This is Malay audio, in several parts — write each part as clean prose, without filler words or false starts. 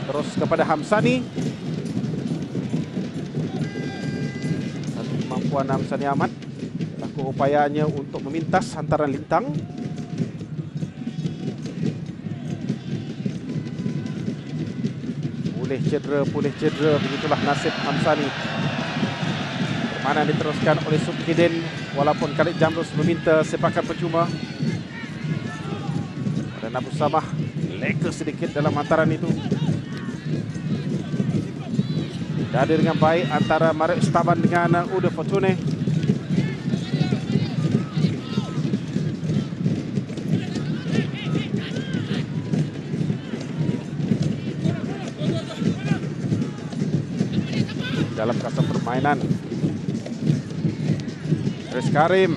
Terus kepada Hamsani. Satu kemampuan Hamsani Ahmad. Laku upayanya untuk memintas hantaran lintang. Pulih cedera, begitulah nasib Hamsani. Permainan diteruskan oleh Subkidin, walaupun Khalid Jamrus meminta sepakan percuma. Dan Abu Samah lega sedikit dalam hantaran itu. Jadi dengan baik antara Mario Estaban dengan Ude Fortune. Dalam kawasan permainan Chris Karim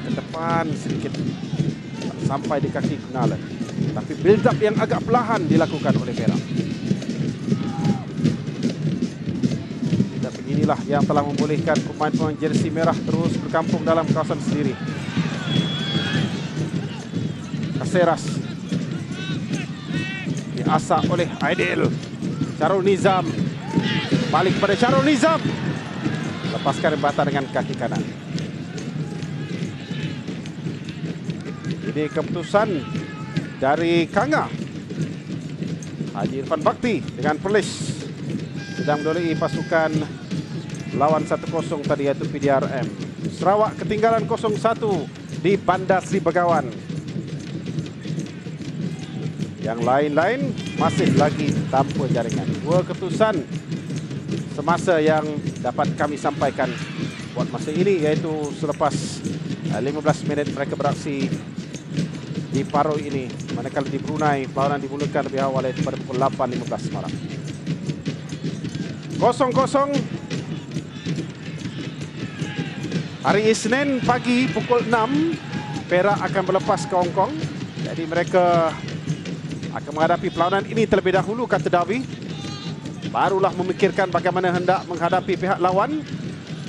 ke depan sedikit sampai di kaki Kunala, tapi build up yang agak perlahan dilakukan oleh Perak. Dan beginilah yang telah membolehkan pemain-pemain jersey merah terus berkampung dalam kawasan sendiri. Caceres diasak oleh Aidil. Charul Nizam balik kepada Charul Nizam, lepaskan rembatan dengan kaki kanan. Ini keputusan dari Kanga. Haji Irfan Bakti dengan Perlis sedang mendolei pasukan lawan 1-0 tadi, yaitu PDRM. Sarawak ketinggalan 0-1 di Bandar Seri Begawan. Yang lain-lain masih lagi tanpa jaringan. Dua keputusan semasa yang dapat kami sampaikan buat masa ini, iaitu selepas 15 minit mereka beraksi di paruh ini. Manakala di Brunei, perlawanan dimulakan lebih awal, iaitu pada pukul 8.15 malam. 0-0. Hari Isnin pagi pukul 6, Perak akan berlepas ke Hong Kong. Jadi mereka akan menghadapi perlawanan ini terlebih dahulu, kata Davi. Barulah memikirkan bagaimana hendak menghadapi pihak lawan.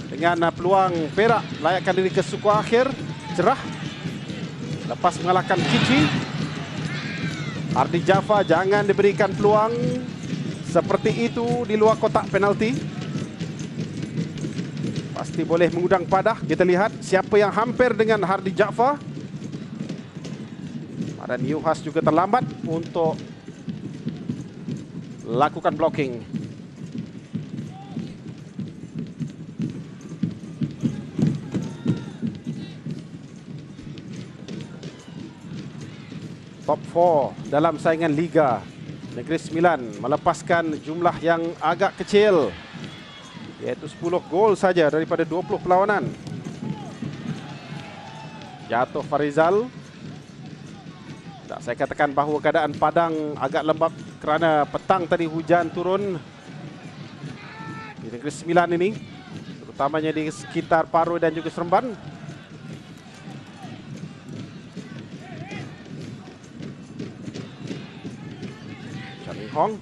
Dengan peluang Perak layakkan diri ke suku akhir cerah lepas mengalahkan Cici. Hardi Jaffa jangan diberikan peluang seperti itu di luar kotak penalti. Pasti boleh mengundang padah. Kita lihat siapa yang hampir dengan Hardi Jaffa. Dan Yuhas juga terlambat untuk lakukan blocking. Top 4 dalam saingan Liga. Negeri Sembilan melepaskan jumlah yang agak kecil, iaitu 10 gol saja daripada 20 perlawanan. Jatuh Farizal. Saya katakan bahawa keadaan padang agak lembap kerana petang tadi hujan turun di Negeri Sembilan ini, terutamanya di sekitar Paruh dan juga Seremban. Chan Ming Hong.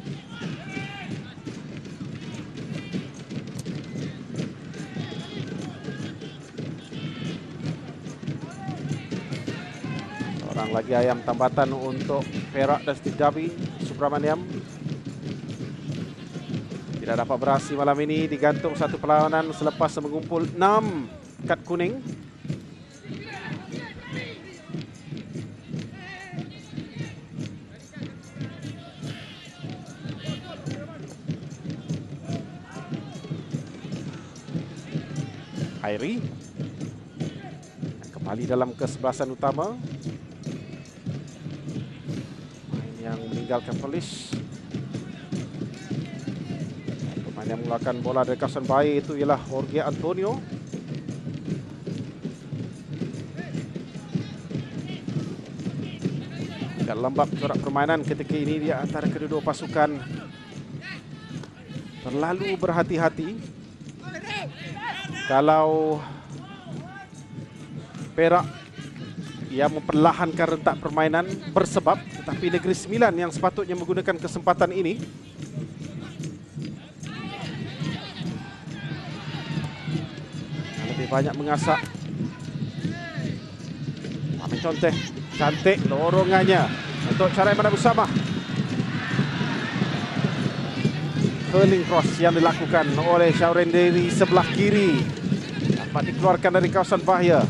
Seorang lagi ayam tambatan untuk Perak dan Steve Davi, Subramaniam. Tidak dapat beraksi malam ini, digantung satu perlawanan selepas mengumpul 6 kad kuning. Hairi kembali dalam kesebelasan utama. Yang meninggalkan Perlis. Pemain yang mengeluarkan bola dari kawasan bahaya itu ialah Jorge Antonio. Agak lembab corak permainan ketika ini di antara kedua-dua pasukan. Terlalu berhati-hati. Kalau Perak yang memperlahankan rentak permainan bersebab, tetapi Negeri Sembilan yang sepatutnya menggunakan kesempatan ini. Lebih banyak mengasak. Amin Conteh, cantik dorongannya. untuk cara yang mana bersama. Curling cross yang dilakukan oleh Syaurin dari sebelah kiri. Dapat dikeluarkan dari kawasan bahaya.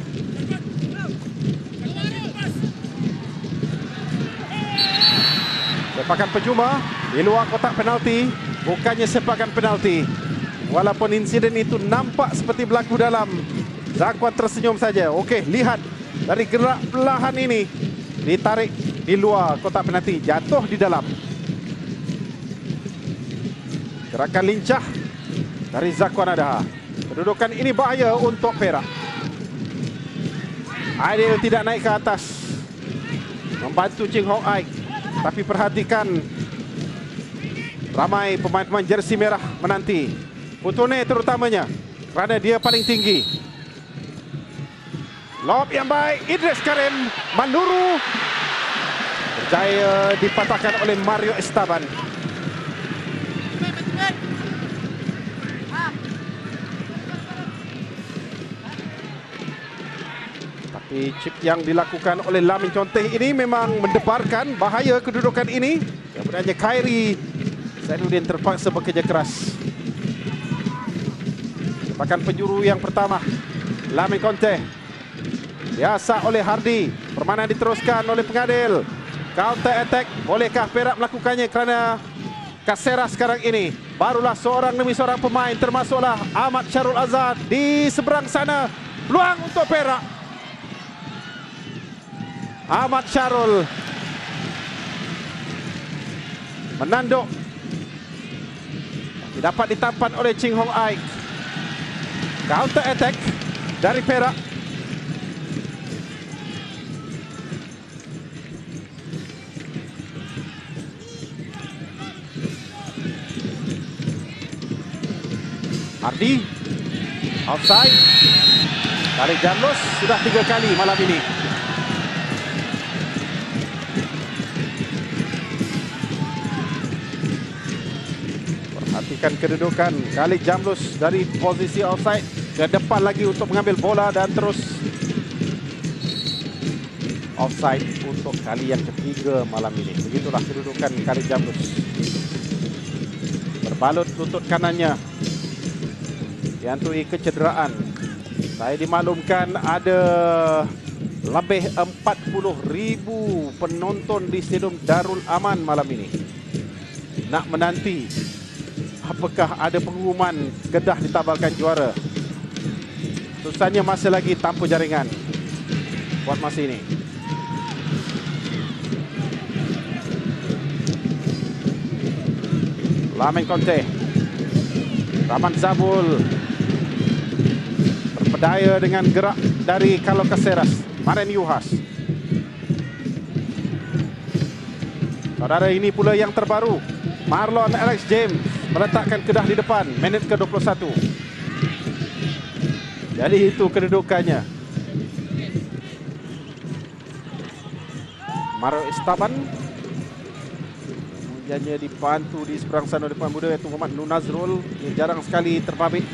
Sepakan penjuma di luar kotak penalti. Bukannya sepakan penalti. Walaupun insiden itu nampak seperti berlaku dalam. Zakwan tersenyum saja. Okey, lihat dari gerak perlahan ini. Ditarik di luar kotak penalti. Jatuh di dalam. Gerakan lincah dari Zakwan Adaha. Kedudukan ini bahaya untuk Perak. Aidil tidak naik ke atas. Membantu Ching Hong Aik. Tapi perhatikan ramai pemain-pemain jersey merah menanti. Putune terutamanya kerana dia paling tinggi. Lob yang baik, Idris Karim Manuru berjaya dipatahkan oleh Mario Esteban. Tapi chip yang dilakukan oleh Lamin Conteh ini memang mendebarkan bahaya kedudukan ini. Kemudiannya Khairi Zainuddin terpaksa bekerja keras. Sepakan penjuru yang pertama, Lamin Conteh biasa oleh Hardi. Permainan diteruskan oleh pengadil. Counter attack, bolehkah Perak melakukannya kerana Caceres sekarang ini barulah seorang demi seorang pemain, termasuklah Ahmad Syarul Azhar di seberang sana. Peluang untuk Perak. Ahmad Syarul menanduk. Dapat ditampan oleh Ching Hong Aik. Counter attack dari Perak. Hardi offside. Kali Janlos sudah 3 kali malam ini. Perhatikan kedudukan Khalid Jamlus dari posisi offside ke depan lagi untuk mengambil bola dan terus offside untuk kali yang ketiga malam ini. Begitulah kedudukan Khalid Jamlus. Berbalut lutut kanannya, dihantui kecederaan. Saya dimaklumkan ada lebih 40,000 penonton di Stadium Darul Aman malam ini. Nak menanti apakah ada pengumuman Kedah ditabalkan juara. Susahnya masih lagi tanpa jaringan buat masa ini. Lamin Conteh, Rahman Zabul berpedaya dengan gerak dari Carlo Caceres. Maren Yuhas. Saudara, ini pula yang terbaru. Marlon Alex James meletakkan Kedah di depan minit ke-21. Jadi itu kedudukannya. Mario Esteban kemudiannya dibantu di seberang sana oleh pemain muda iaitu Muhammad Nur Nazrul yang jarang sekali terbabit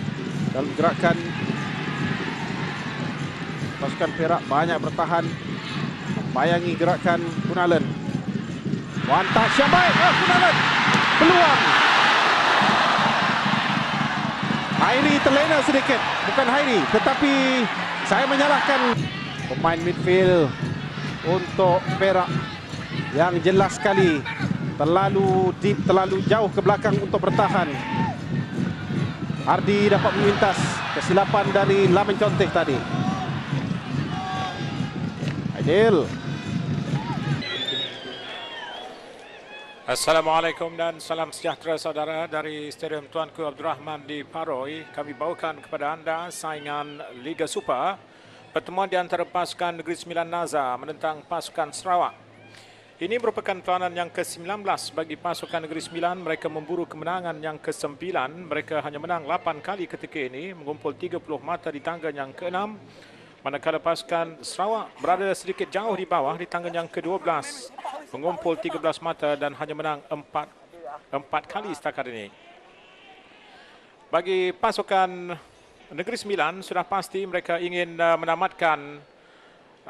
dalam gerakan. Pasukan Perak banyak bertahan membayangi gerakan Kunalan. One touch yang baik, Kunalan peluang. Hairi terlena sedikit, bukan Hairi, tetapi saya menyalahkan pemain midfield untuk Perak yang jelas sekali terlalu deep, terlalu jauh ke belakang untuk bertahan. Hardi dapat memintas kesilapan dari Lamin Conteh tadi. Aidil. Assalamualaikum dan salam sejahtera saudara dari Stadium Tuanku Abdul Rahman di Paroi. Kami bawakan kepada anda saingan Liga Super. Pertemuan di antara pasukan Negeri Sembilan Nazar menentang pasukan Sarawak. Ini merupakan perlawanan yang ke-19 bagi pasukan Negeri Sembilan. Mereka memburu kemenangan yang ke-9. Mereka hanya menang 8 kali ketika ini, mengumpul 30 mata di tangga yang ke-6. Manakala pasukan Sarawak berada sedikit jauh di bawah di tangga yang ke-12, mengumpul 13 mata dan hanya menang 4 kali setakat ini. Bagi pasukan Negeri Sembilan, sudah pasti mereka ingin menamatkan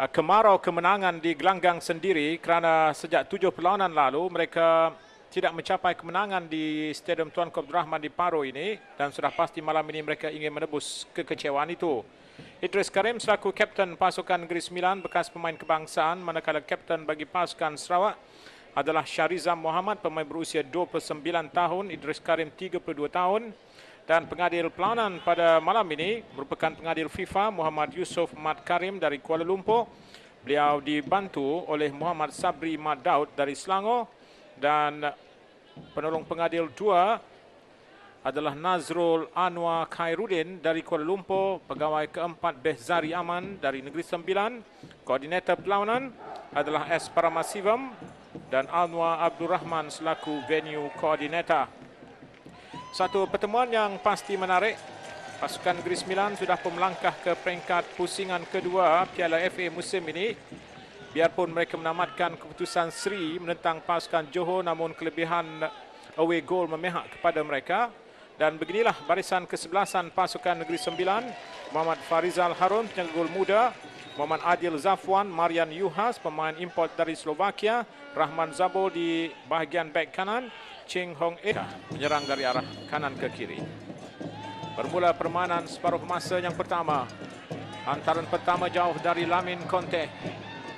kemarau kemenangan di gelanggang sendiri kerana sejak 7 perlawanan lalu mereka tidak mencapai kemenangan di Stadium Tuanku Abdul Rahman di Paro ini, dan sudah pasti malam ini mereka ingin menebus kekecewaan itu. Idris Karim selaku Kapten pasukan Negeri Sembilan bekas pemain kebangsaan, manakala Kapten bagi pasukan Sarawak adalah Syarizam Muhammad, pemain berusia 29 tahun, Idris Karim 32 tahun. Dan pengadil perlawanan pada malam ini merupakan pengadil FIFA Muhammad Yusof Mat Karim dari Kuala Lumpur. Beliau dibantu oleh Muhammad Sabri Mat Daud dari Selangor, dan penolong pengadil 2 adalah Nazrul Anwar Khairuddin dari Kuala Lumpur, pegawai keempat Behzari Aman dari Negeri Sembilan. Koordinator perlawanan adalah S. Paramasivam dan Anwar Abdul Rahman selaku venue koordinator. Satu pertemuan yang pasti menarik. Pasukan Negeri Sembilan sudah pun melangkah ke peringkat pusingan kedua Piala FA musim ini. Biarpun mereka menamatkan keputusan seri menentang pasukan Johor, namun kelebihan away goal memihak kepada mereka. Dan beginilah barisan kesebelasan pasukan Negeri Sembilan. Muhammad Farizal Harun, penjaga gol muda. Muhammad Adil Zafwan, Marian Yuhas, pemain import dari Slovakia. Rahman Zabul di bahagian back kanan. Cheng Hong Eka menyerang dari arah kanan ke kiri. Bermula permainan separuh masa yang pertama. Hantaran pertama jauh dari Lamin Conte,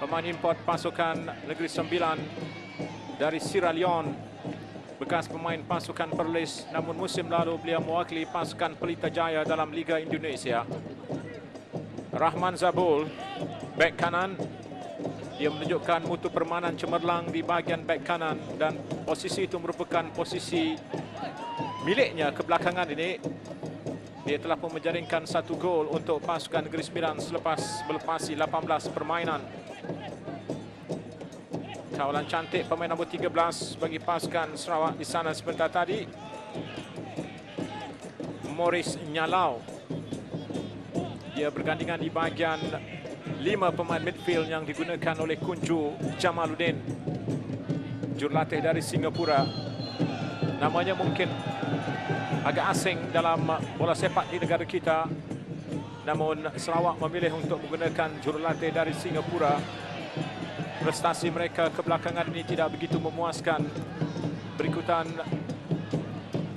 pemain import pasukan Negeri Sembilan dari Sierra Leone, bekas pemain pasukan Perlis, namun musim lalu beliau mewakili pasukan Pelita Jaya dalam Liga Indonesia. Rahman Zabul, back kanan. Dia menunjukkan mutu permainan cemerlang di bahagian back kanan, dan posisi itu merupakan posisi miliknya kebelakangan ini. Dia telah pun menjaringkan satu gol untuk pasukan Negeri Sembilan selepas melepasi 18 permainan. Kawalan cantik pemain nombor 13 bagi pasukan Sarawak di sana sebentar tadi, Morris Nyalau. Dia bergandingan di bahagian 5 pemain midfield yang digunakan oleh Kunju Jamaluddin, jurulatih dari Singapura. Namanya mungkin agak asing dalam bola sepak di negara kita, namun Sarawak memilih untuk menggunakan jurulatih dari Singapura. Prestasi mereka kebelakangan ini tidak begitu memuaskan berikutan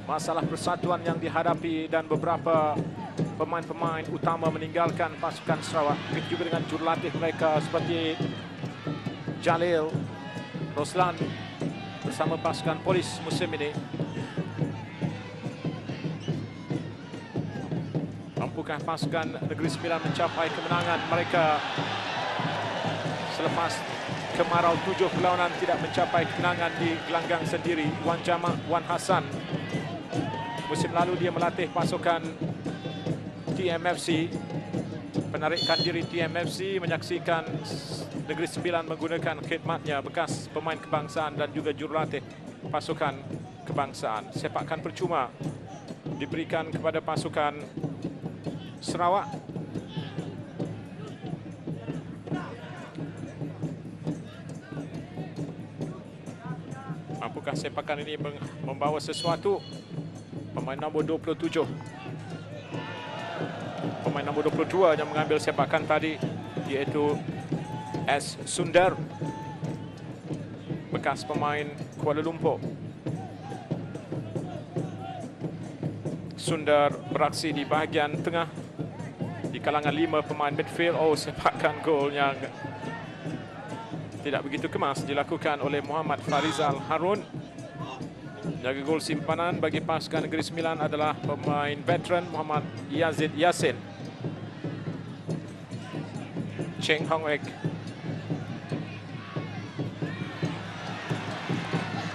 masalah persatuan yang dihadapi dan beberapa pemain-pemain utama meninggalkan pasukan Sarawak. Begitu juga dengan jurulatih mereka seperti Jalil Roslan bersama pasukan Polis musim ini. Mampukah pasukan Negeri Sembilan mencapai kemenangan mereka selepas kemarau 7 perlawanan tidak mencapai kemenangan di gelanggang sendiri? Wan Jamak Wan Hassan, musim lalu dia melatih pasukan TMFC. Penarikan diri TMFC menyaksikan Negeri Sembilan menggunakan khidmatnya bekas pemain kebangsaan dan juga jurulatih pasukan kebangsaan. Sepakan percuma diberikan kepada pasukan Sarawak. Mampukah sepakan ini membawa sesuatu? Pemain nombor 27, pemain nombor 22 yang mengambil sepakan tadi, iaitu S. Sundar, bekas pemain Kuala Lumpur. Sundar beraksi di bahagian tengah di kalangan 5 pemain midfield. Oh, sepakan gol yang tidak begitu kemas dilakukan oleh Muhammad Farizal Harun. Jaga gol simpanan bagi pasukan Negeri Sembilan adalah pemain veteran Muhammad Yazid Yassin. Cheng Hong Ek.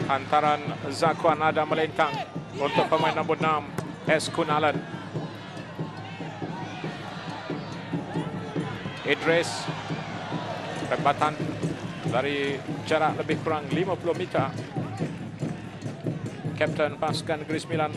Hantaran Zakwan ada melintang untuk pemain nombor 6 S. Kunalan. Idris, rebatan dari jarak lebih kurang 50 meter. Kapten pasukan Negeri Sembilan